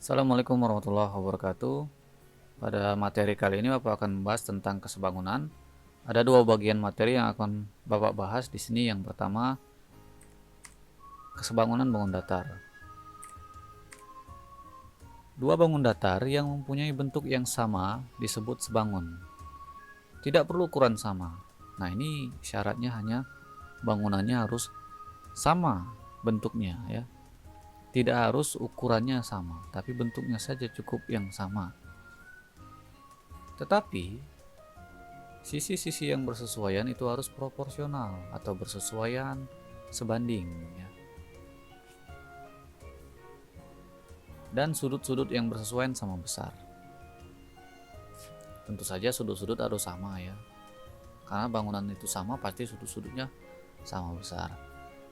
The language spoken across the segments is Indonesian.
Assalamualaikum warahmatullahi wabarakatuh. Pada materi kali ini Bapak akan membahas tentang kesebangunan. Ada dua bagian materi yang akan Bapak bahas di sini. Yang pertama, kesebangunan bangun datar. Dua bangun datar yang mempunyai bentuk yang sama disebut sebangun. Tidak perlu ukuran sama. Nah, ini syaratnya hanya bangunannya harus sama bentuknya ya. Tidak harus ukurannya sama, tapi bentuknya saja cukup yang sama. Tetapi sisi-sisi yang bersesuaian itu harus proporsional atau bersesuaian sebanding ya. Dan sudut-sudut yang bersesuaian sama besar. Tentu saja sudut-sudut harus sama ya. Karena bangunan itu sama pasti sudut-sudutnya sama besar.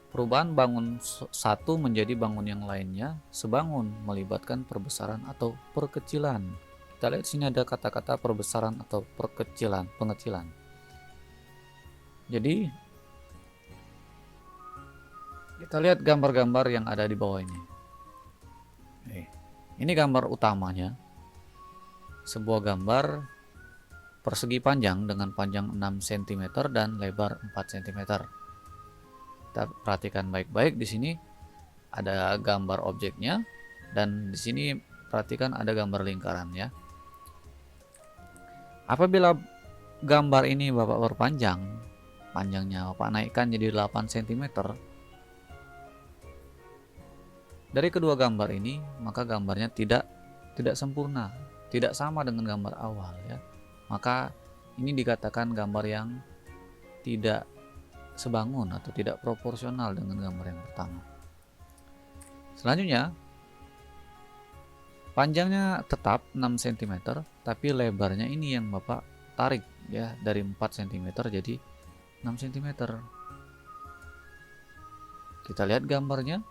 Perubahan bangun satu menjadi bangun yang lainnya sebangun melibatkan perbesaran atau perkecilan. Kita lihat sini ada kata-kata perbesaran atau perkecilan, pengecilan. Jadi kita lihat gambar-gambar yang ada di bawah ini. Ini gambar utamanya. Sebuah gambar persegi panjang dengan panjang 6 cm dan lebar 4 cm. Kita perhatikan baik-baik, di sini ada gambar objeknya dan di sini perhatikan ada gambar lingkaran ya. Apabila gambar ini Bapak perpanjang, panjangnya Bapak naikkan jadi 8 cm. Dari kedua gambar ini, maka gambarnya tidak sempurna, tidak sama dengan gambar awal ya. Maka ini dikatakan gambar yang tidak sebangun atau tidak proporsional dengan gambar yang pertama. Selanjutnya, panjangnya tetap 6 cm, tapi lebarnya ini yang Bapak tarik ya, dari 4 cm jadi 6 cm. Kita lihat gambarnya.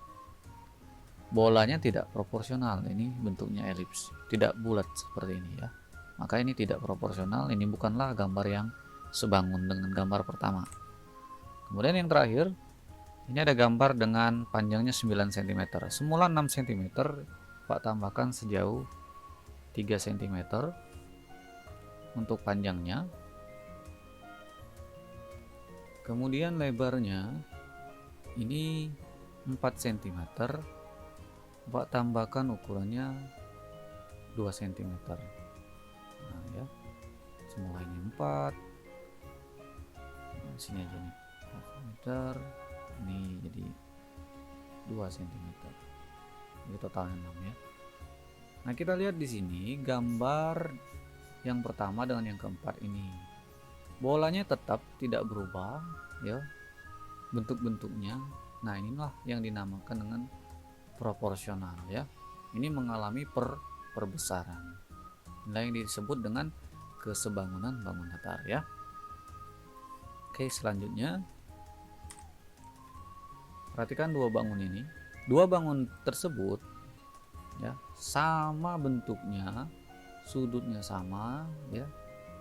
Bolanya tidak proporsional, ini bentuknya elips, tidak bulat seperti ini ya. Maka ini tidak proporsional, ini bukanlah gambar yang sebangun dengan gambar pertama. Kemudian yang terakhir, ini ada gambar dengan panjangnya 9 cm. Semula 6 cm, Pak tambahkan sejauh 3 cm untuk panjangnya. Kemudian lebarnya ini 4 cm. Pak tambahkan ukurannya 2 cm. Nah ya, semula ini 4, sini aja nih 4 cm, ini jadi 2 cm, jadi totalnya 6 ya. Nah kita lihat di sini gambar yang pertama dengan yang keempat ini, bolanya tetap tidak berubah ya bentuk-bentuknya. Nah inilah yang dinamakan dengan proporsional ya. Ini mengalami perbesaran. Inilah yang disebut dengan kesebangunan bangun datar ya. Oke, selanjutnya perhatikan dua bangun ini. Dua bangun tersebut ya sama bentuknya, sudutnya sama ya.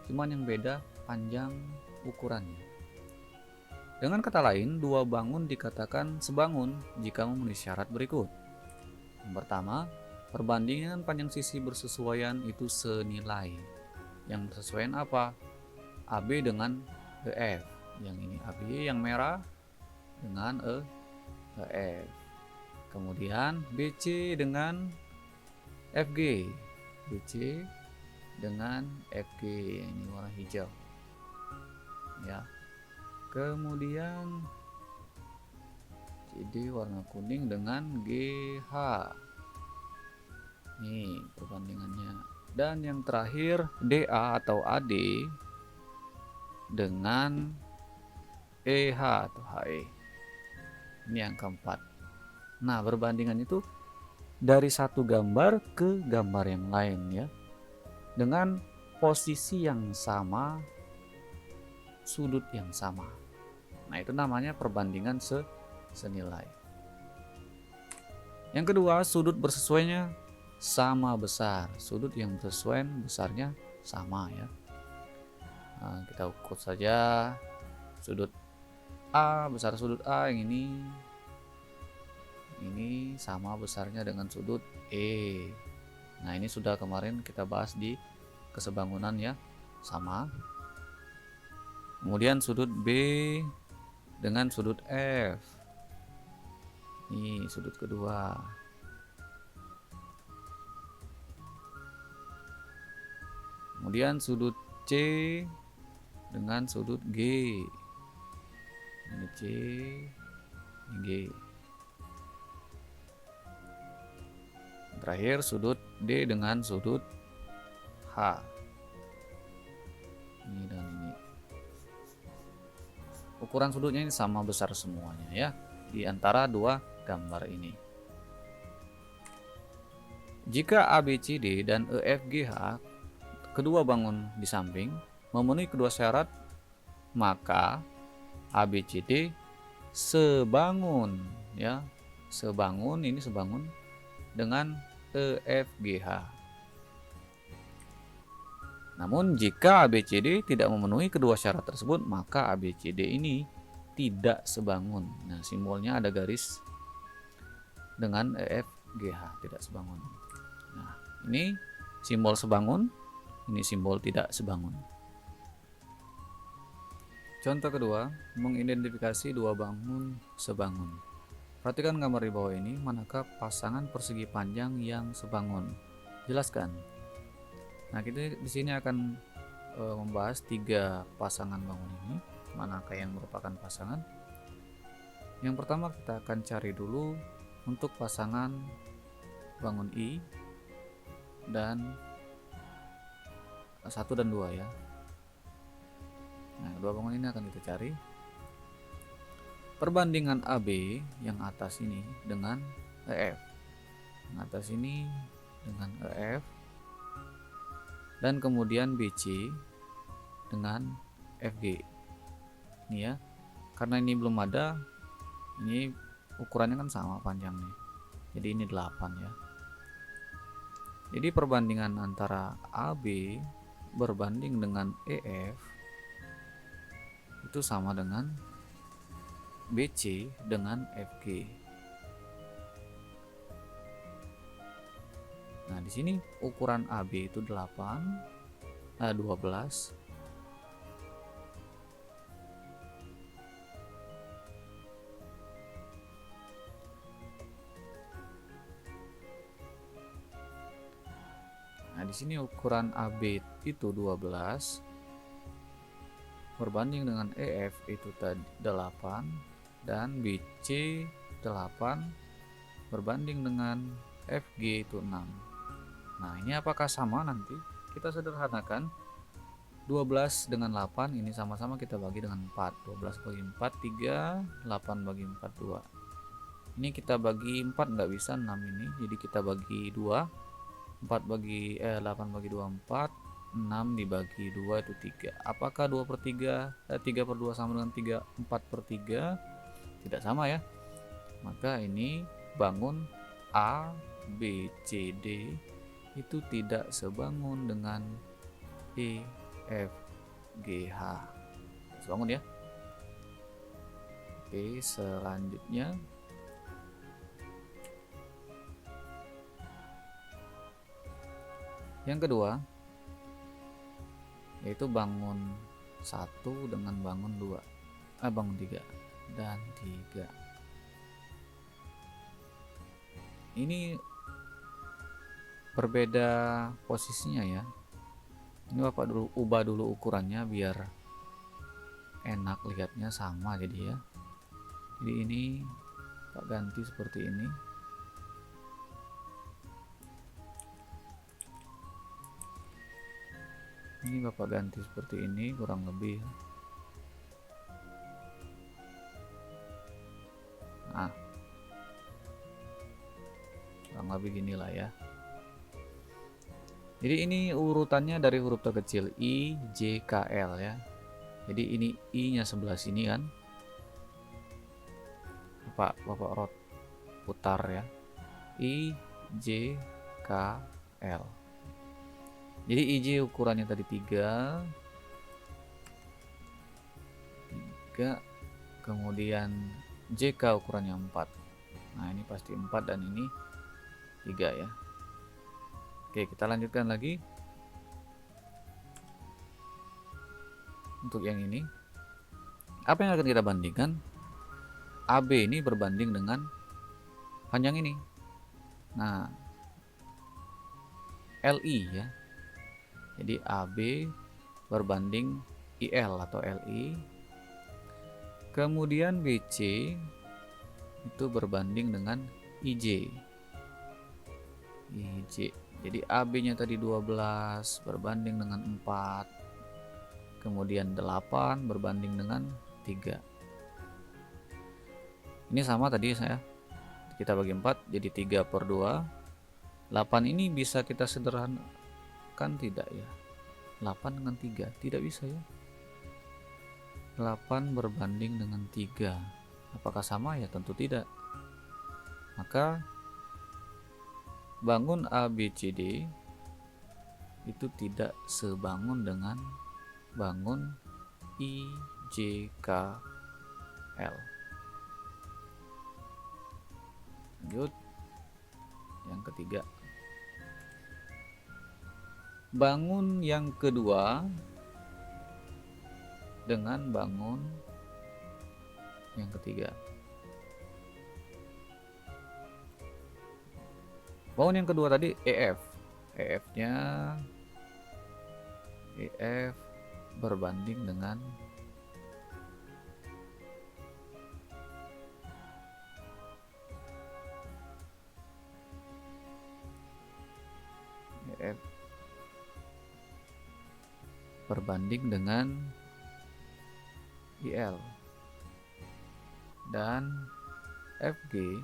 Cuman yang beda panjang ukurannya. Dengan kata lain, dua bangun dikatakan sebangun jika memenuhi syarat berikut. Yang pertama, perbandingan panjang sisi bersesuaian itu senilai. Yang bersesuaian apa? AB dengan EF. Yang ini AB yang merah dengan EF. Kemudian BC dengan FG. BC dengan FG, ini warna hijau. Ya. Kemudian CD warna kuning dengan GH. Nih perbandingannya. Dan yang terakhir DA atau AD dengan EH atau HE. Ini yang keempat. Nah, perbandingan itu dari satu gambar ke gambar yang lain ya. Dengan posisi yang sama, sudut yang sama. Nah, itu namanya perbandingan senilai. Yang kedua, sudut bersesuaiannya sama besar. Sudut yang bersesuaian besarnya sama ya. Nah, kita ukur saja sudut A, besar sudut A yang ini sama besarnya dengan sudut E. Nah, ini sudah kemarin kita bahas di kesebangunan ya, sama. Kemudian sudut B dengan sudut F. Ini sudut kedua. Kemudian sudut C dengan sudut G. Ini C, ini G. Terakhir sudut D dengan sudut H. Ini dan ini. Ukuran sudutnya ini sama besar semuanya ya, di antara dua gambar ini. Jika ABCD dan EFGH kedua bangun di samping memenuhi kedua syarat, maka ABCD sebangun ya, sebangun, ini sebangun dengan EFGH. Namun jika ABCD tidak memenuhi kedua syarat tersebut, maka ABCD ini tidak sebangun. Nah, simbolnya ada garis dengan EFGH, tidak sebangun. Nah, ini simbol sebangun, ini simbol tidak sebangun. Contoh kedua, mengidentifikasi dua bangun sebangun. Perhatikan gambar di bawah ini, manakah pasangan persegi panjang yang sebangun? Jelaskan. Nah, kita di sini akan membahas tiga pasangan bangun ini, manakah yang merupakan pasangan. Yang pertama kita akan cari dulu untuk pasangan bangun I dan 1 dan 2 ya. Nah, dua bangun ini akan kita cari. Perbandingan AB yang atas ini dengan EF. Yang atas ini dengan EF. Dan kemudian BC dengan FG. Ini ya. Karena ini belum ada, ini ukurannya kan sama panjangnya. Jadi ini 8 ya. Jadi perbandingan antara AB berbanding dengan EF itu sama dengan BC dengan FG. Nah, di sini ukuran AB itu 12. Nah, di sini ukuran AB itu 12 berbanding dengan EF itu tadi 8 dan BC 8 berbanding dengan FG itu 6. Nah, ini apakah sama nanti? Kita sederhanakan. 12 dengan 8 ini sama-sama kita bagi dengan 4. 12 bagi 4 3, 8 bagi 4 2. Ini kita bagi 4 nggak bisa 6 ini, jadi kita bagi 2. 8 bagi 2 4, 6 dibagi 2 itu 3. Apakah 2/3 3/2 sama dengan 4/3? Tidak sama ya. Maka ini bangun A, B, C, D itu tidak sebangun dengan E, F, G, H. Sebangun ya. Oke, selanjutnya yang kedua yaitu bangun 1 dengan bangun 2. Bangun 3 dan 3. Ini berbeda posisinya ya. Ini Bapak dulu ubah dulu ukurannya biar enak lihatnya sama jadi ya. Jadi ini Pak ganti seperti ini. Ini Bapak ganti seperti ini kurang lebih. Nah, kurang lebih ginilah ya. Jadi ini urutannya dari huruf terkecil I, J, K, L ya. Jadi ini I nya sebelah sini kan. Bapak rot putar ya. I, J, K, L. Jadi IJ ukurannya tadi 3, kemudian JK ukurannya 4. Nah, ini pasti 4 dan ini 3 ya. Oke, kita lanjutkan lagi. Untuk yang ini, apa yang akan kita bandingkan? AB ini berbanding dengan panjang ini. Nah, LI ya. Jadi AB berbanding IL atau LI. Kemudian BC itu berbanding dengan IJ. Jadi AB-nya tadi 12 berbanding dengan 4. Kemudian 8 berbanding dengan 3. Ini sama tadi kita bagi 4 jadi 3/2. 8 ini bisa kita sederhanakan tidak ya? 8 dengan 3 tidak bisa ya. 8 berbanding dengan 3. Apakah sama ya? Tentu tidak. Maka bangun ABCD itu tidak sebangun dengan bangun IJKL. Lanjut yang ketiga. Bangun yang kedua dengan bangun yang ketiga. Bangun yang kedua tadi EF. EF-nya berbanding dengan EF berbanding dengan IL, dan FG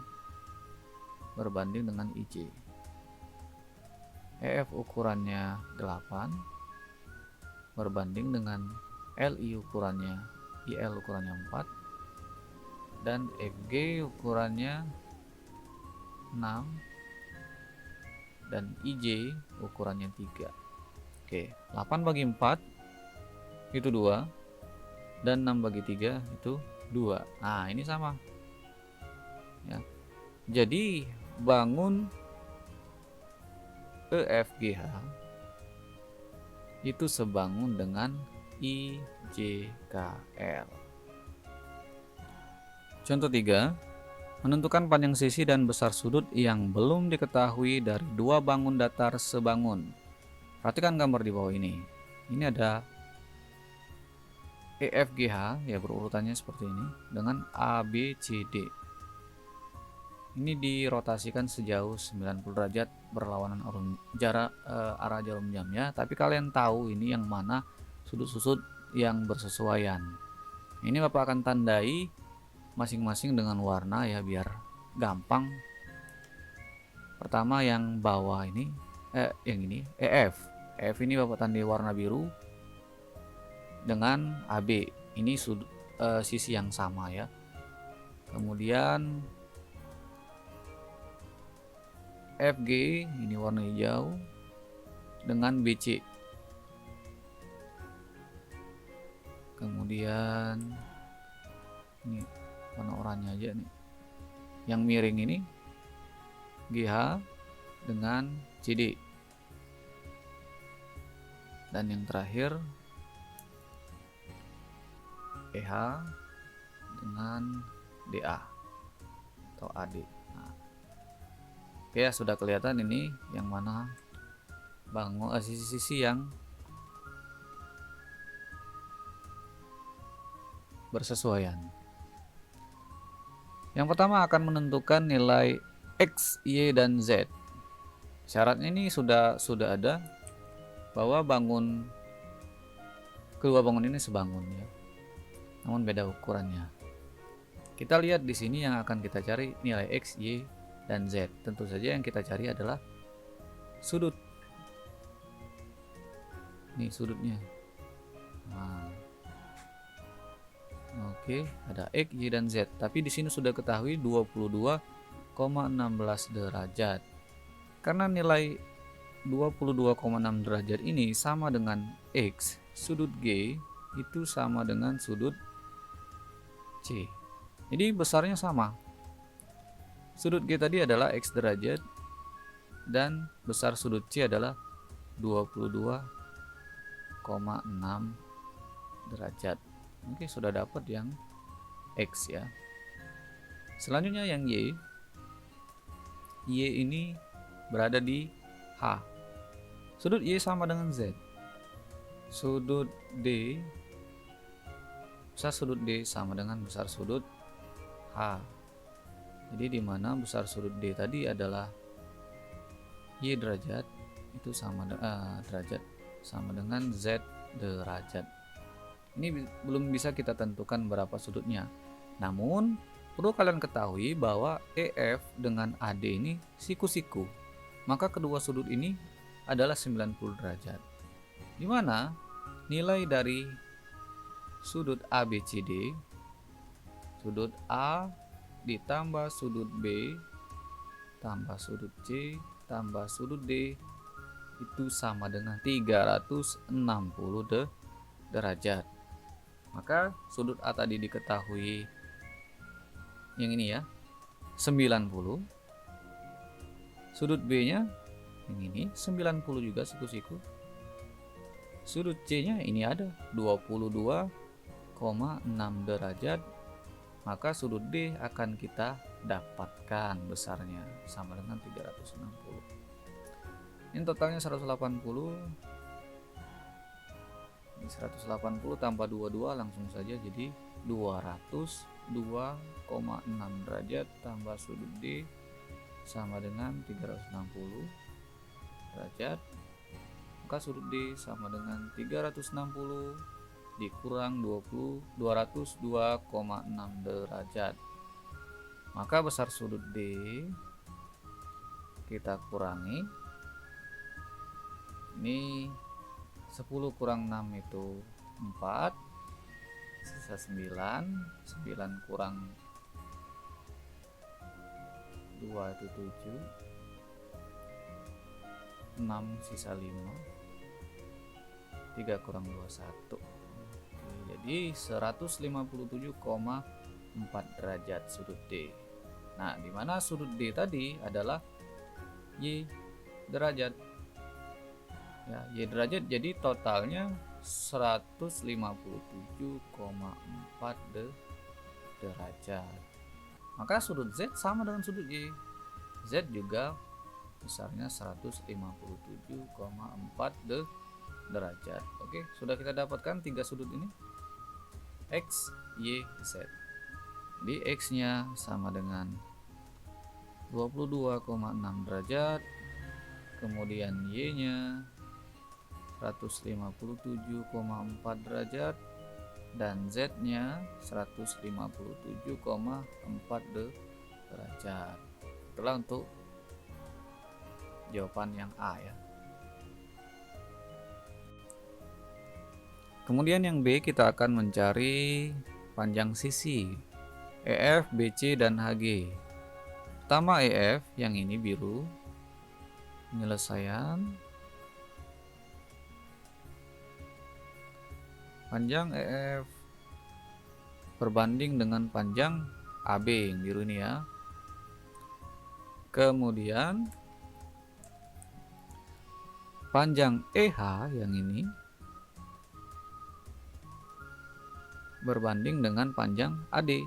berbanding dengan IJ. EF ukurannya 8 berbanding dengan LI ukurannya IL ukurannya 4, dan FG ukurannya 6 dan IJ ukurannya 3. Oke, 8 bagi 4 itu 2 dan 6 bagi 3 itu 2. Nah, ini sama ya. Jadi bangun EFGH itu sebangun dengan IJKL. Contoh 3, menentukan panjang sisi dan besar sudut yang belum diketahui dari dua bangun datar sebangun. Perhatikan gambar di bawah ini. Ini ada EFGH ya, berurutannya seperti ini dengan ABCD. Ini dirotasikan sejauh 90 derajat berlawanan arah jarum jamnya, tapi kalian tahu ini yang mana sudut-sudut yang bersesuaian. Ini Bapak akan tandai masing-masing dengan warna ya biar gampang. Pertama yang bawah ini yang ini EF. EF ini Bapak tandai warna biru dengan AB. Ini sisi yang sama ya. Kemudian FG ini warna hijau dengan BC. Kemudian ini warna oranye aja nih. Yang miring ini GH dengan CD. Dan yang terakhir EH dengan DA atau AD. Nah, oke ya, sudah kelihatan ini yang mana bangun sisi-sisi yang bersesuaian. Yang pertama akan menentukan nilai X, Y, dan Z. Syaratnya ini sudah ada bahwa kedua bangun ini sebangun ya, namun beda ukurannya. Kita lihat di sini yang akan kita cari nilai X, Y, dan Z. Tentu saja yang kita cari adalah sudut. Nih sudutnya. Nah. Oke, ada X, Y, dan Z. Tapi di sini sudah ketahui 22,16 derajat. Karena nilai 22,6 derajat ini sama dengan X, sudut G itu sama dengan sudut C. Jadi besarnya sama. Sudut G tadi adalah X derajat, dan besar sudut C adalah 22,6 derajat. Oke, sudah dapat yang X ya. Selanjutnya yang Y. Y ini berada di H. Sudut Y sama dengan Z. Sudut D, besar sudut D sama dengan besar sudut H. Jadi di mana besar sudut D tadi adalah Y derajat, itu sama derajat sama dengan Z derajat. Ini belum bisa kita tentukan berapa sudutnya. Namun perlu kalian ketahui bahwa EF dengan AD ini siku-siku. Maka kedua sudut ini adalah 90 derajat. Di mana nilai dari sudut ABCD, sudut A ditambah sudut B tambah sudut C tambah sudut D itu sama dengan 360 derajat. Maka sudut A tadi diketahui yang ini ya, 90. Sudut B nya yang ini 90 juga siku-siku. Sudut C nya ini ada 22,6 derajat. Maka sudut D akan kita dapatkan besarnya sama dengan 360. Ini totalnya 180. 180 tambah 22 langsung saja jadi 202,6 derajat tambah sudut D sama dengan 360 derajat. Maka sudut D sama dengan 360 dikurang 20, 202,6 derajat. Maka besar sudut D kita kurangi. Ini 10 kurang 6 itu 4, sisa 9, 9 kurang 2 itu 7, 6 sisa 5, 3 kurang 2 1. Oke, jadi 157,4 derajat sudut D. Nah, di mana sudut D tadi adalah Y derajat. Ya, Y derajat, jadi totalnya 157,4 derajat. Maka sudut Z sama dengan sudut Y. Z juga besarnya 157,4 derajat. Oke, sudah kita dapatkan tiga sudut ini. X, Y, Z. Jadi X nya sama dengan 22,6 derajat. Kemudian Y nya 157,4 derajat dan Z nya 157,4 derajat. Itulah untuk jawaban yang A ya. Kemudian yang B, kita akan mencari panjang sisi EF, BC, dan HG. Pertama EF, yang ini biru. Penyelesaian. Panjang EF berbanding dengan panjang AB yang biru ini ya. Kemudian panjang EH yang ini berbanding dengan panjang AD.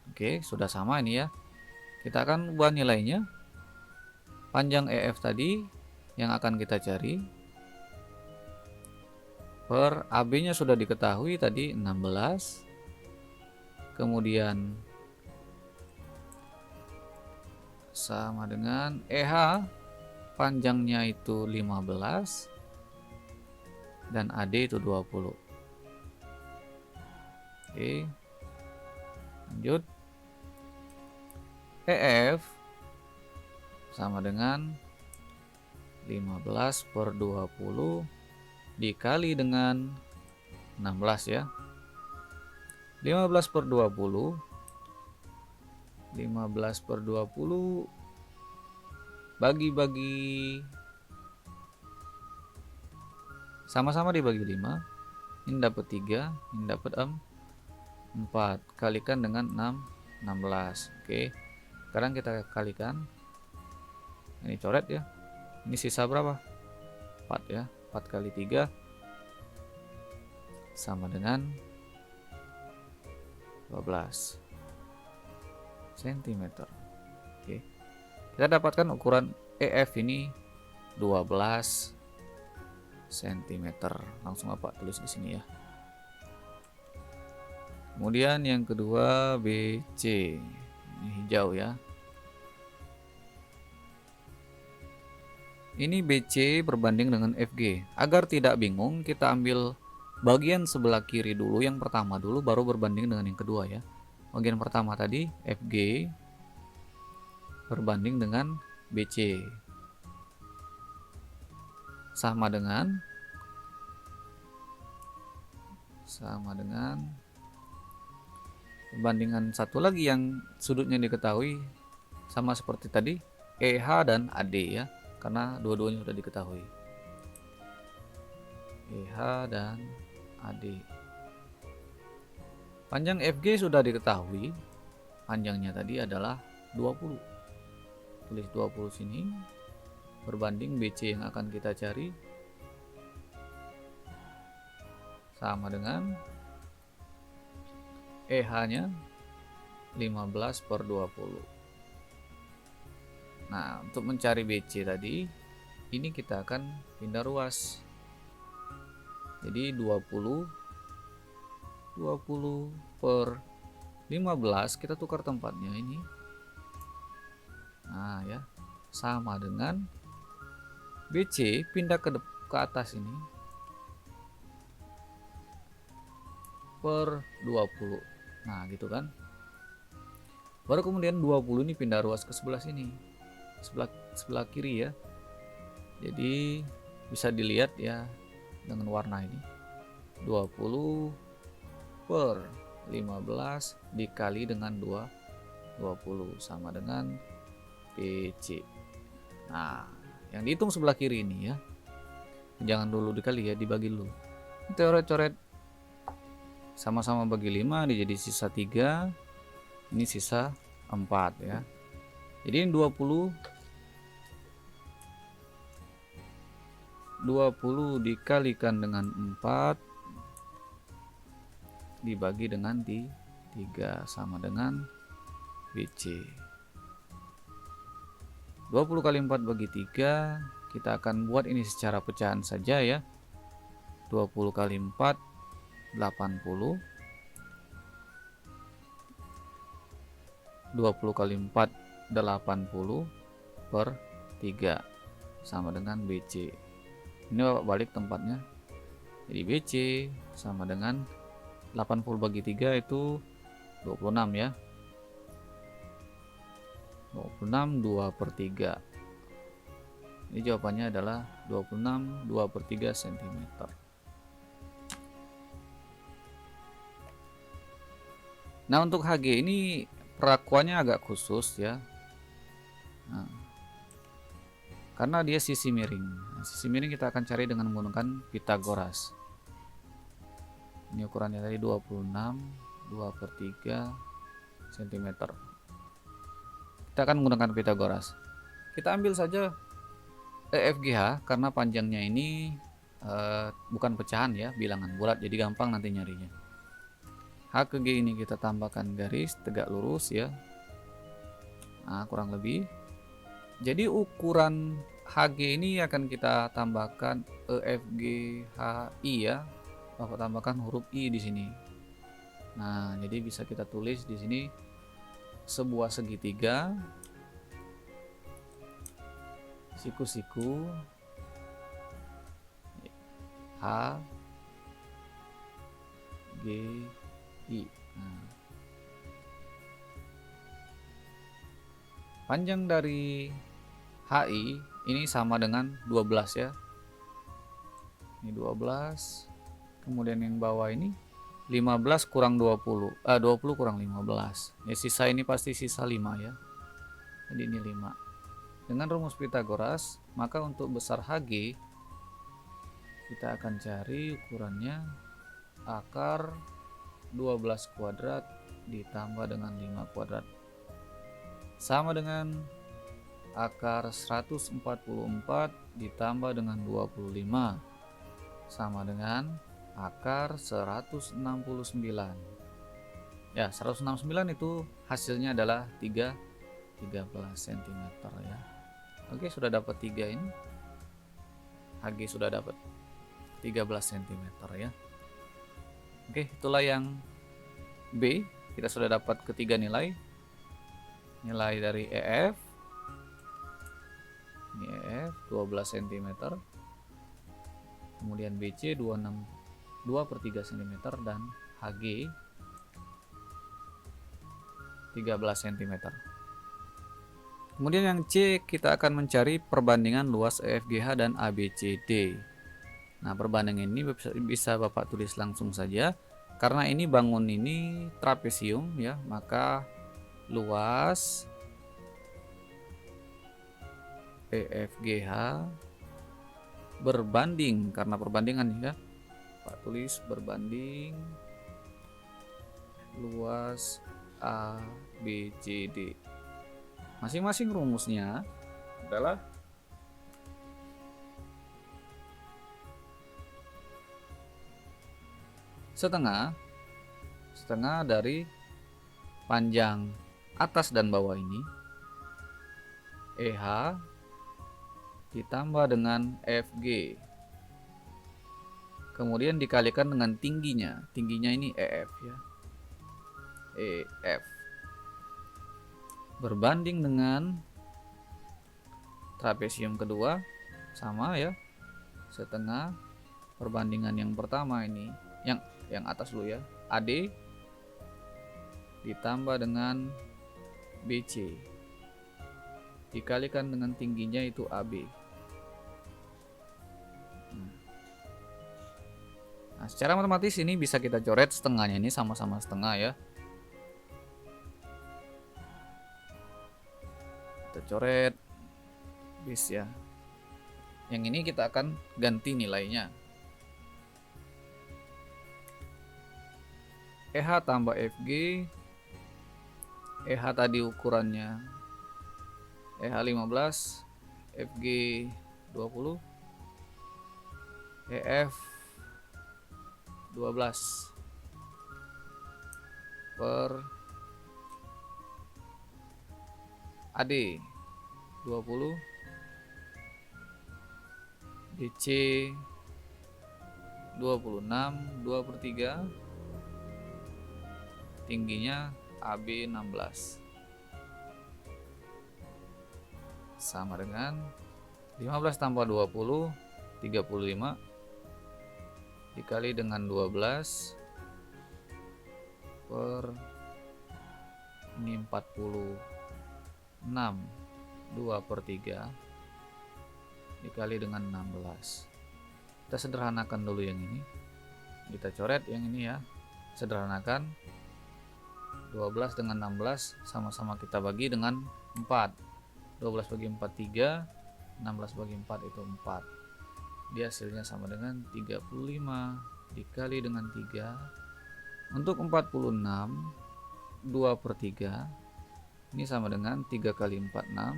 Oke, sudah sama ini ya. Kita akan ubah nilainya. Panjang EF tadi yang akan kita cari per AB nya sudah diketahui tadi 16. Kemudian sama dengan EH, panjangnya itu 15 dan AD itu 20. Oke, lanjut. EF sama dengan 15 per 20 dikali dengan 16 ya. 15 per 20, 15 per 20 bagi-bagi, sama-sama dibagi 5. Ini dapat 3, ini dapat 4. Kalikan dengan 16. Oke, sekarang kita kalikan. Ini coret ya. Ini sisa berapa? 4 ya. 4 kali 3 sama dengan 12 cm. Oke. Kita dapatkan ukuran EF ini 12 cm. Langsung Bapak tulis di sini ya. Kemudian yang kedua BC. Ini hijau ya. Ini BC berbanding dengan FG. Agar tidak bingung, kita ambil bagian sebelah kiri dulu, yang pertama dulu, baru berbanding dengan yang kedua ya. Bagian pertama tadi FG berbanding dengan BC. Sama dengan perbandingan satu lagi yang sudutnya diketahui sama seperti tadi, EH dan AD ya. Karena dua-duanya sudah diketahui. EH dan AD. Panjang FG sudah diketahui. Panjangnya tadi adalah 20. Tulis 20 sini. Berbanding BC yang akan kita cari. Sama dengan EH-nya 15/20. Nah, untuk mencari BC tadi, ini kita akan pindah ruas. Jadi 20 per 15 kita tukar tempatnya ini. Nah, ya. Sama dengan BC pindah ke atas ini per 20. Nah, gitu kan. Baru kemudian 20 ini pindah ruas ke sebelah sini. Sebelah kiri ya. Jadi bisa dilihat ya dengan warna ini. 20 per 15 dikali dengan 20 sama dengan PC. Nah, yang dihitung sebelah kiri ini ya. Jangan dulu dikali ya, dibagi dulu. Coret-coret sama-sama bagi 5 jadi sisa 3. Ini sisa 4 ya. Jadi ini 20 dikalikan dengan 4 dibagi dengan 3 sama dengan BC. 20 kali 4 bagi 3, kita akan buat ini secara pecahan saja ya. 20 kali 4 80. 20 kali 4 80 per 3 sama dengan BC. Ini Bapak balik tempatnya. Jadi BC sama dengan 80 bagi 3 itu 26 ya. 26 2/3. Ini jawabannya adalah 26 2/3 cm. Nah, untuk HG ini perlakuannya agak khusus ya. Nah, karena dia sisi miring. Nah, sisi miring kita akan cari dengan menggunakan Pitagoras. Ini ukurannya tadi 26 2/3 cm. Kita akan menggunakan Pitagoras. Kita ambil saja EFGH karena panjangnya ini bukan pecahan ya, bilangan bulat, jadi gampang nanti nyarinya. H ke G ini kita tambahkan garis tegak lurus ya. Nah, kurang lebih. Jadi ukuran HG ini akan kita tambahkan EFGHI ya. Bapak tambahkan huruf I di sini. Nah, jadi bisa kita tulis di sini sebuah segitiga siku-siku H G I. Nah, panjang dari HI ini sama dengan 12 ya. Ini 12. Kemudian yang bawah ini 15 kurang 20. 20 kurang 15. Ya, sisa ini pasti sisa 5 ya. Jadi ini 5. Dengan rumus Pitagoras, maka untuk besar HG kita akan cari ukurannya akar 12 kuadrat ditambah dengan 5 kuadrat sama dengan akar 144 ditambah dengan 25 sama dengan akar 169. Ya, 169 itu hasilnya adalah 13 cm ya. Oke, sudah dapat 3 ini. HG sudah dapat 13 cm ya. Oke, itulah yang B. Kita sudah dapat ketiga nilai. Nilai dari EF. Ini EF 12 cm. Kemudian BC 2/3 cm dan HG 13 cm. Kemudian yang C, kita akan mencari perbandingan luas EFGH dan ABCD. Nah, perbandingan ini bisa Bapak tulis langsung saja. Karena ini bangun ini trapesium ya, maka luas EFGH berbanding, karena perbandingan ya, Pak tulis berbanding luas ABCD. Masing-masing rumusnya adalah setengah dari panjang atas dan bawah ini EH ditambah dengan FG, kemudian dikalikan dengan tingginya ini EF ya, EF berbanding dengan trapesium kedua, sama ya, setengah perbandingan yang pertama ini, yang atas dulu ya, AD ditambah dengan BC dikalikan dengan tingginya itu AB. Nah, secara matematis ini bisa kita coret setengahnya, ini sama-sama setengah ya. Kita coret bis ya. Yang ini kita akan ganti nilainya. EH tambah FG. EH tadi ukurannya EH 15, FG 20, EF 12 per AD 20, DC 26, 2/3, tingginya AB 16 sama dengan 15 tambah 20 35 dikali dengan 12 per ini 46, 2/3 dikali dengan 16. Kita sederhanakan dulu yang ini, kita coret yang ini ya, sederhanakan. 12 dengan 16 sama-sama kita bagi dengan 4. 12 bagi 4 3, 16 bagi 4 itu 4. Dia hasilnya sama dengan 35 dikali dengan 3. Untuk 46 2/3 ini sama dengan 3 kali 4 6,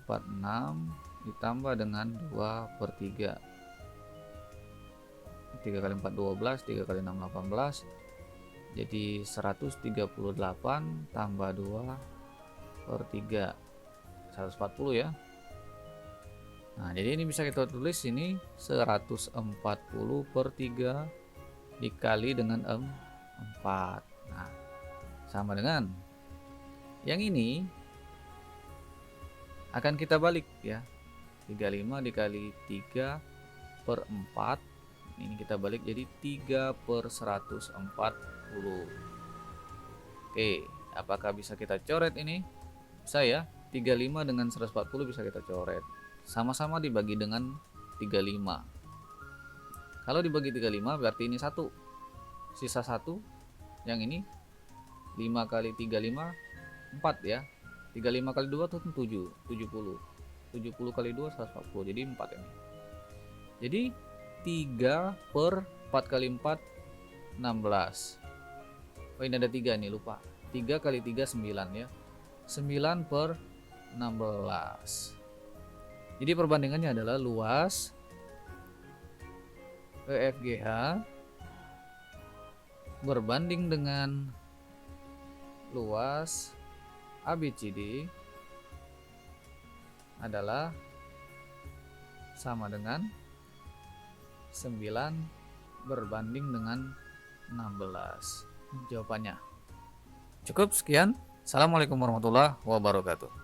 46 ditambah dengan 2/3. 3 kali 4 12, 3 kali 6 18, jadi 138 tambah 2/3 140 ya. Nah, jadi ini bisa kita tulis ini 140/3 dikali dengan 4. Nah, sama dengan yang ini akan kita balik ya. 35 dikali 3/4, ini kita balik jadi 3/140. Oke, apakah bisa kita coret ini? Bisa ya. 35 dengan 140 bisa kita coret. Sama-sama dibagi dengan 35. Kalau dibagi 35 berarti ini 1. Sisa 1. Yang ini 5 kali 35 4 ya. 35 kali 2 itu 7, 70. 70 kali 2 140, jadi 4 ini. Jadi 3/4 kali 4 16. Oh, ini ada 3 nih, lupa. 3 kali 3 9 ya. 9/4 16. Jadi perbandingannya adalah luas EFGH berbanding dengan luas ABCD adalah sama dengan 9 berbanding dengan 16. Jawabannya. Cukup sekian. Assalamualaikum warahmatullahi wabarakatuh.